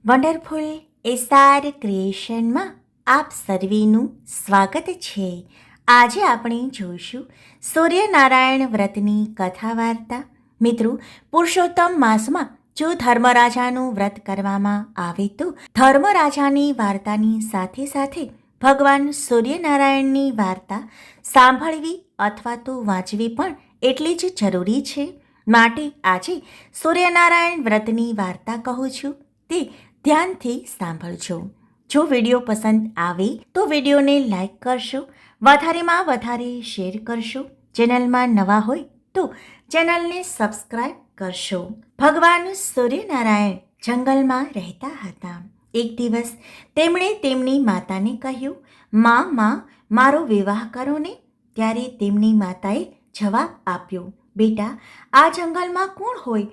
Wonderful SR ક્રિએશનમાં આપ સર્વેનું સ્વાગત છે. આજે આપણે જોઈશું સૂર્યનારાયણ વ્રતની કથા વાર્તા. મિત્રો, પુરુષોત્તમ માસમાં જો ધર્મરાજાનું વ્રત કરવામાં આવે તો ધર્મરાજાની વાર્તાની સાથે સાથે ભગવાન સૂર્યનારાયણની વાર્તા સાંભળવી અથવા તો વાંચવી પણ એટલી જ જરૂરી છે. માટે આજે સૂર્યનારાયણ વ્રતની વાર્તા કહું છું, તે ધ્યાનથી સાંભળજો. જો વિડીયો પસંદ આવે તો વિડીયોને લાઈક કરશો, વધારેમાં વધારે શેર કરશો. ચેનલમાં નવા હોય તો ચેનલને સબસ્ક્રાઈબ કરશો. ભગવાન સૂર્યનારાયણ જંગલમાં રહેતા હતા. એક દિવસ તેમણે તેમની માતાને કહ્યું, માં, મારો વિવાહ કરો ને. ત્યારે તેમની માતાએ જવાબ આપ્યો, બેટા, આ જંગલમાં કોણ હોય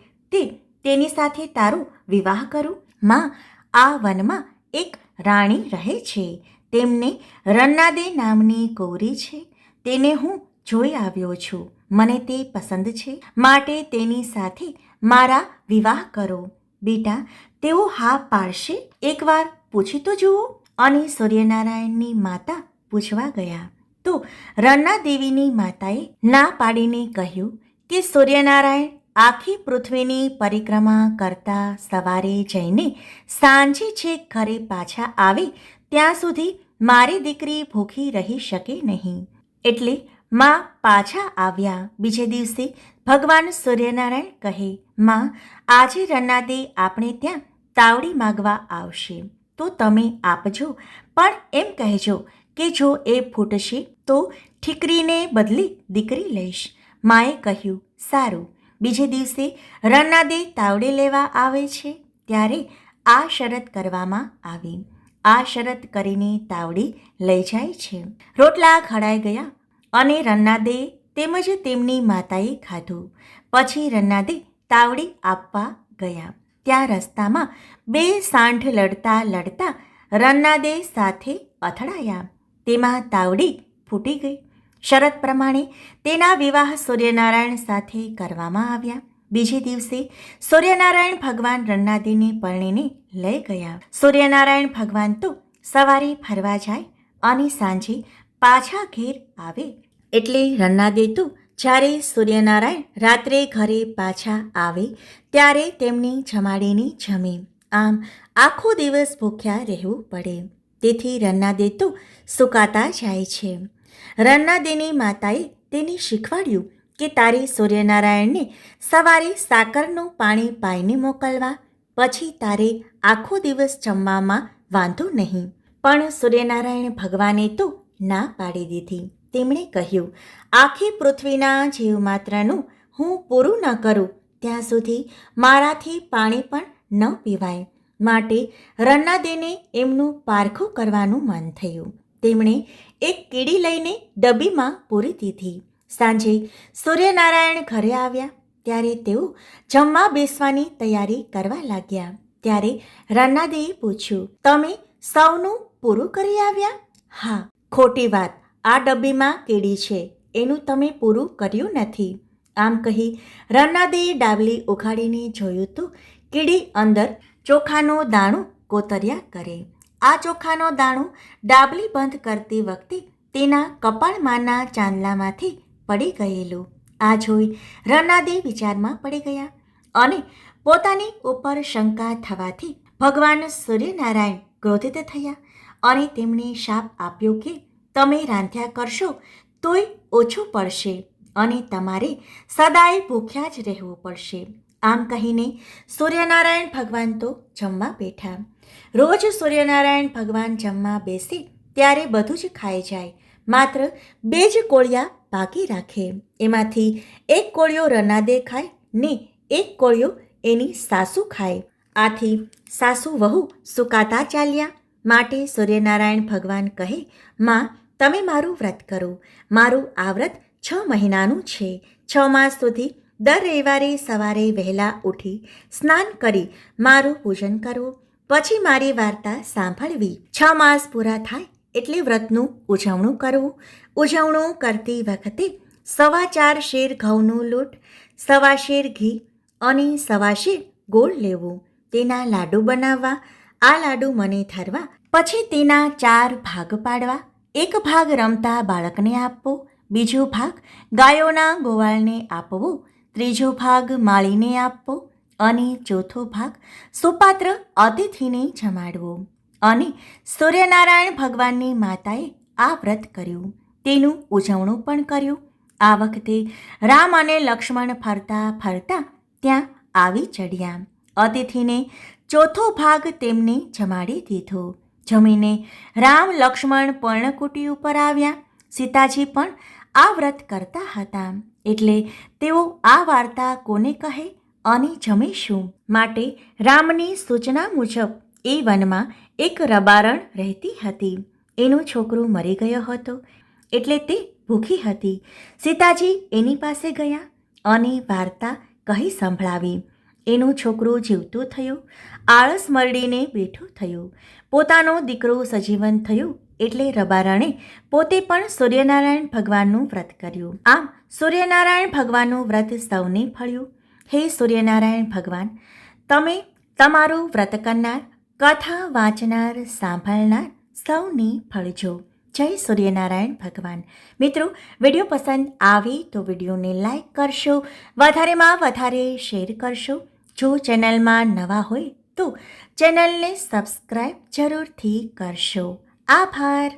તેની સાથે તારો વિવાહ કરું? માં, આ વનમાં એક રાણી રહે છે. તેમને રન્નાદે નામની કૌરી છે. તેને હું જોઈ આવ્યો છું. મને તે પસંદ છે, માટે તેની સાથે મારા વિવાહ કરો. બેટા, તેઓ હા પાડશે? એકવાર પૂછી તો જુઓ. અને સૂર્યનારાયણની માતા પૂછવા ગયા તો રન્નાદેવીની માતાએ ના પાડીને કહ્યું કે સૂર્યનારાયણ આખી પૃથ્વીની પરિક્રમા કરતા સવારે જઈને સાંજે છેક ઘરે પાછા આવે ત્યાં સુધી મારી દીકરી ભૂખી રહી શકે નહીં. એટલે માં પાછા આવ્યા બીજે દિવસે ભગવાન સૂર્યનારાયણ કહે, માં, આજે રન્નાદે આપણે ત્યાં તાવડી માગવા આવશે તો તમે આપજો, પણ એમ કહેજો કે જો એ ફૂટશે તો ઠીકરીને બદલે દીકરી લઈશ. માએ કહ્યું, સારું. બીજે દિવસે રન્નાદે તાવડે લેવા આવે છે ત્યારે આ શરત કરવામાં આવી. આ શરત કરીને તાવડી લઈ જાય છે. રોટલા ઘડાઈ ગયા અને રન્નાદે તેમજ તેમની માતાએ ખાધું. પછી રન્નાદે તાવડી આપવા ગયા. ત્યાં રસ્તામાં બે સાંઢ લડતા રન્નાદે સાથે અથડાયા. તેમાં તાવડી ફૂટી ગઈ. શરત પ્રમાણે તેના વિવાહ સૂર્યનારાયણ સાથે કરવામાં આવ્યા. બીજે દિવસે સૂર્યનારાયણ ભગવાન રન્નાદેને પરણીને લઈ ગયા. સૂર્યનારાયણ ભગવાન તો સવારે ફરવા જાય અને સાંજે પાછા ઘેર આવે. એટલે રન્નાદે તો જ્યારે સૂર્યનારાયણ રાત્રે ઘરે પાછા આવે ત્યારે તેમની જમાડીને જમે. આમ આખો દિવસ ભૂખ્યા રહેવું પડે. તેથી રન્નાદે તો સુકાતા જાય છે. રન્નાદેની માતાએ તેને શીખવાડ્યું કે તારે સૂર્યનારાયણને સવારે સાકરનું પાણી પાઈને મોકલવા, પછી તારે આખો દિવસ જમવામાં વાંધો નહીં. પણ સૂર્યનારાયણ ભગવાને તો ના પાડી દીધી. તેમણે કહ્યું, આખી પૃથ્વીના જીવમાત્રનું હું પૂરું ન કરું ત્યાં સુધી મારાથી પાણી પણ ન પીવાય. માટે રન્નાદેને એમનું પારખું કરવાનું મન થયું. તેમણે એક કીડી લઈને ડબ્બીમાં પૂરી દીધી. સાંજે સૂર્યનારાયણ ઘરે આવ્યા ત્યારે તેઓ જમવા બેસવાની તૈયારી કરવા લાગ્યા. ત્યારે રન્નાદેએ પૂછ્યું, તમે સૌનું પૂરું કરી આવ્યા? હા. ખોટી વાત, આ ડબ્બીમાં કીડી છે, એનું તમે પૂરું કર્યું નથી. આમ કહી રન્નાદેએ ડાબલી ઉઘાડીને જોયું તો કીડી અંદર ચોખાનો દાણો કોતર્યા કરે. આ ચોખાનો દાણો ડાબલી બંધ કરતી વખતે તેના કપાળમાંના ચાંદલામાંથી પડી ગયેલું. આ જોઈ રન્નાદે વિચારમાં પડી ગયા અને પોતાની ઉપર શંકા થવાથી ભગવાન સૂર્યનારાયણ ક્રોધિત થયા અને તેમણે શાપ આપ્યો કે તમે રાંધ્યા કરશો તોય ઓછું પડશે અને તમારે સદાય ભૂખ્યા જ રહેવું પડશે. આમ કહીને સૂર્યનારાયણ ભગવાન તો જમવા બેઠા. રોજ સૂર્યનારાયણ ભગવાન જમવા બેસે ત્યારે બધું જ ખાઈ જાય, માત્ર બે જ કોળિયા બાકી રાખે. એમાંથી એક કોળિયો રન્નાદે ખાય ને એક કોળિયો એની સાસુ ખાય. આથી સાસુ વહુ સુકાતા ચાલ્યા. માટે સૂર્યનારાયણ ભગવાન કહે, માં, તમે મારું વ્રત કરો. મારું આ વ્રત 6 મહિનાનું છે. 6 માસ સુધી દર રવિવારે સવારે વહેલા ઉઠી સ્નાન કરી મારું પૂજન કરવું, પછી મારી વાર્તા સાંભળવી. 6 માસ પૂરા થાય એટલે વ્રતનું ઉજવણું કરવું. ઉજવણું કરતી વખતે 4.25 શેર ઘઉંનું લોટ, 1.25 શેર ઘી અને 1.25 શેર ગોળ લેવું. તેના લાડુ બનાવવા આ લાડુ મને ધરવા. પછી તેના 4 ભાગ પાડવા. એક ભાગ રમતા બાળકને આપવો, બીજો ભાગ ગાયોના ગોવાળને આપવો, ત્રીજો ભાગ માળીને આપવો અને ચોથો ભાગ સુપાત્ર અતિથિને જમાડવો. અને સૂર્યનારાયણ ભગવાનની માતાએ આ વ્રત કર્યું, તેનું ઉજવણું પણ કર્યું. આ વખતે રામ અને લક્ષ્મણ ફરતા ફરતા ત્યાં આવી ચડ્યા. અતિથિને ચોથો ભાગ તેમને જમાડી દીધો. જમીને રામ લક્ષ્મણ પર્ણકુટી ઉપર આવ્યા. સીતાજી પણ આ વ્રત કરતા હતા, એટલે તેઓ આ વાર્તા કોને કહે અને જમે શું? માટે રામની સૂચના મુજબ એ વનમાં એક રબારણ રહેતી હતી. એનું છોકરું મરી ગયો હતો, એટલે તે ભૂખી હતી. સીતાજી એની પાસે ગયા અને વાર્તા કહી સંભળાવી. એનું છોકરું જીવતું થયું, આળસ મરડીને બેઠું થયું. પોતાનો દીકરો સજીવન થયું, એટલે રબારણે પોતે પણ સૂર્યનારાયણ ભગવાનનું વ્રત કર્યું. આમ સૂર્યનારાયણ ભગવાનનું વ્રત સૌને ફળ્યું. હે સૂર્યનારાયણ ભગવાન, તમે તમારું વ્રત કરનાર, કથા વાંચનાર, સાંભળનાર સૌને ફળજો. જય સૂર્યનારાયણ ભગવાન. મિત્રો, વિડીયો પસંદ આવે તો વિડીયોને લાઈક કરશો, વધારેમાં વધારે શેર કરશો. જો ચેનલમાં નવા હોય તો ચેનલને સબસ્ક્રાઈબ જરૂરથી કરશો. આભાર.